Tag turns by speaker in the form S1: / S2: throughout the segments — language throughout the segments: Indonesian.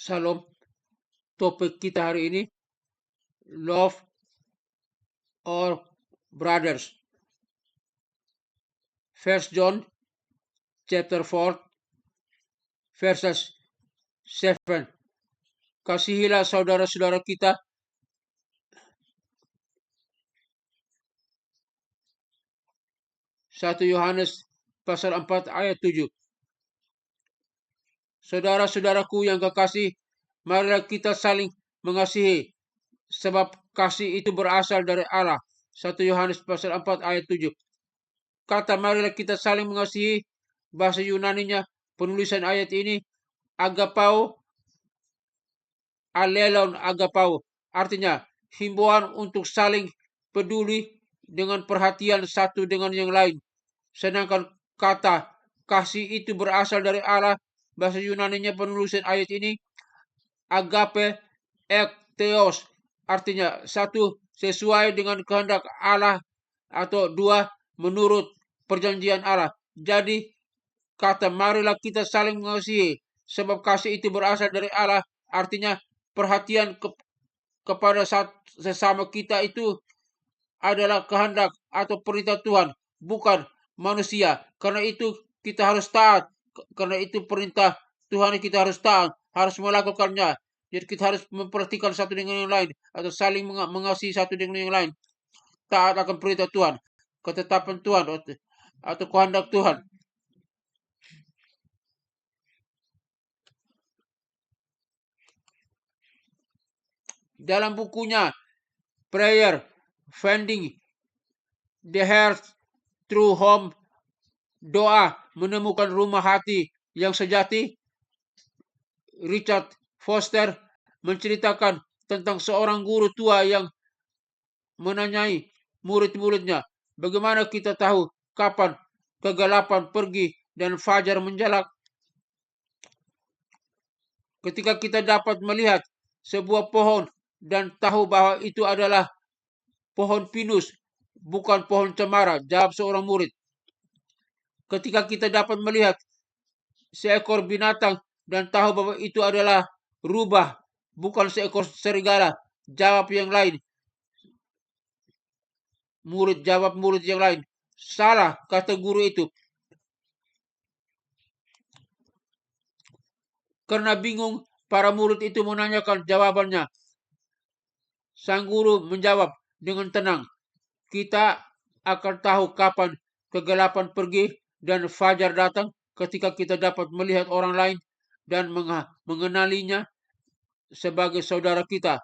S1: Salam. Topik kita hari ini, love or brothers. 1 John chapter 4 verses 7. Kasihilah saudara-saudara kita Satu Yohanes pasal 4 ayat 7. Saudara-saudaraku yang kekasih, marilah kita saling mengasihi, sebab kasih itu berasal dari Allah. 1 Yohanes pasal 4 ayat 7. Kata marilah kita saling mengasihi, bahasa Yunaninya penulisan ayat ini agapao, alelon agapao, artinya himbauan untuk saling peduli dengan perhatian satu dengan yang lain. Sedangkan kata kasih itu berasal dari Allah, bahasa Yunaninya penulisan ayat ini agape ektheos, artinya satu sesuai dengan kehendak Allah atau dua menurut perjanjian Allah. Jadi kata marilah kita saling mengasihi, sebab kasih itu berasal dari Allah, artinya perhatian kepada sesama kita itu adalah kehendak atau perintah Tuhan, bukan manusia. Karena itu kita harus taat. Karena itu perintah Tuhan, kita harus taat, harus melakukannya. Jadi kita harus memperhatikan satu dengan yang lain, atau saling mengasihi satu dengan yang lain. Taat akan perintah Tuhan, ketetapan Tuhan, atau kehendak Tuhan. Dalam bukunya Prayer Finding the Heart Through Home, doa menemukan rumah hati yang sejati, Richard Foster menceritakan tentang seorang guru tua yang menanyai murid-muridnya, bagaimana kita tahu kapan kegelapan pergi dan fajar menjelak? Ketika kita dapat melihat sebuah pohon dan tahu bahwa itu adalah pohon pinus, bukan pohon cemara, jawab seorang murid. Ketika kita dapat melihat seekor binatang dan tahu bahwa itu adalah rubah, bukan seekor serigala, jawab yang lain. Murid yang lain. Salah, kata guru itu. Karena bingung, para murid itu menanyakan jawabannya. Sang guru menjawab dengan tenang, kita akan tahu kapan kegelapan pergi dan fajar datang ketika kita dapat melihat orang lain dan mengenalinya sebagai saudara kita.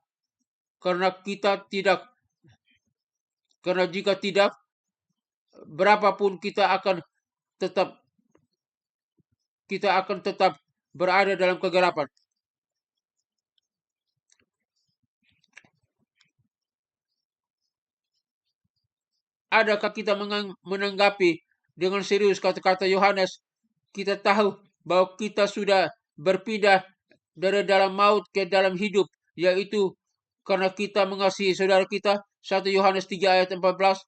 S1: Karena jika tidak, berapapun kita akan tetap berada dalam kegelapan. Adakah kita menanggapi dengan serius kata-kata Yohanes? Kita tahu bahwa kita sudah berpindah dari dalam maut ke dalam hidup, yaitu karena kita mengasihi saudara kita, 1 Yohanes 3 ayat 14,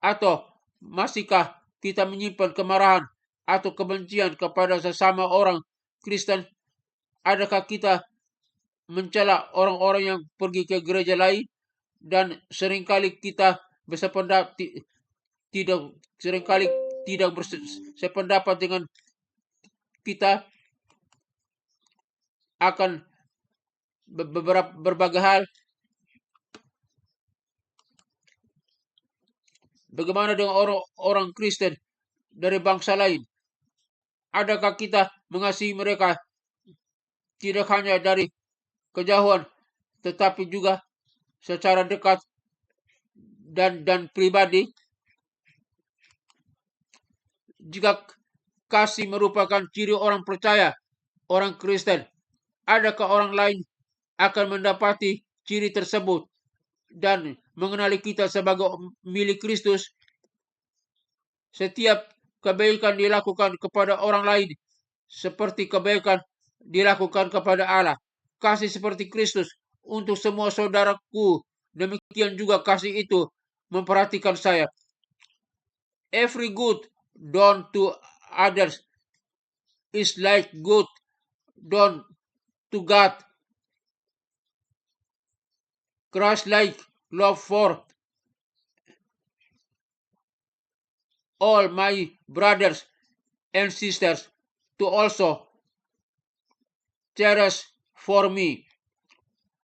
S1: atau masihkah kita menyimpan kemarahan atau kebencian kepada sesama orang Kristen? Adakah kita mencela orang-orang yang pergi ke gereja lain dan seringkali kita tidak bersependapat dengan kita akan berbagai hal? Bagaimana dengan orang Kristen dari bangsa lain? Adakah kita mengasihi mereka tidak hanya dari kejauhan, tetapi juga secara dekat dan pribadi? Jika kasih merupakan ciri orang percaya, orang Kristen, adakah orang lain akan mendapati ciri tersebut dan mengenali kita sebagai milik Kristus? Setiap kebaikan dilakukan kepada orang lain seperti kebaikan dilakukan kepada Allah. Kasih seperti Kristus untuk semua saudaraku, demikian juga kasih itu memperhatikan saya. Every good done to others is like good done to God. Christ-like love for all my brothers and sisters to also cherish for me.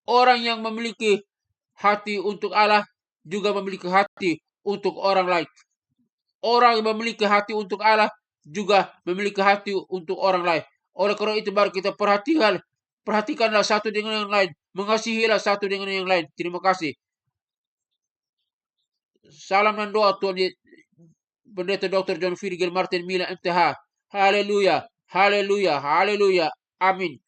S1: Orang yang memiliki hati untuk Allah juga memiliki hati untuk orang lain. Orang yang memiliki hati untuk Allah juga memiliki hati untuk orang lain. Oleh karena itu baru kita perhatikanlah satu dengan yang lain. Mengasihilah satu dengan yang lain. Terima kasih. Salam dan doa Tuhan Pendeta Dr. John Virgil Martin Mila MTH. Haleluya, haleluya, haleluya. Amin.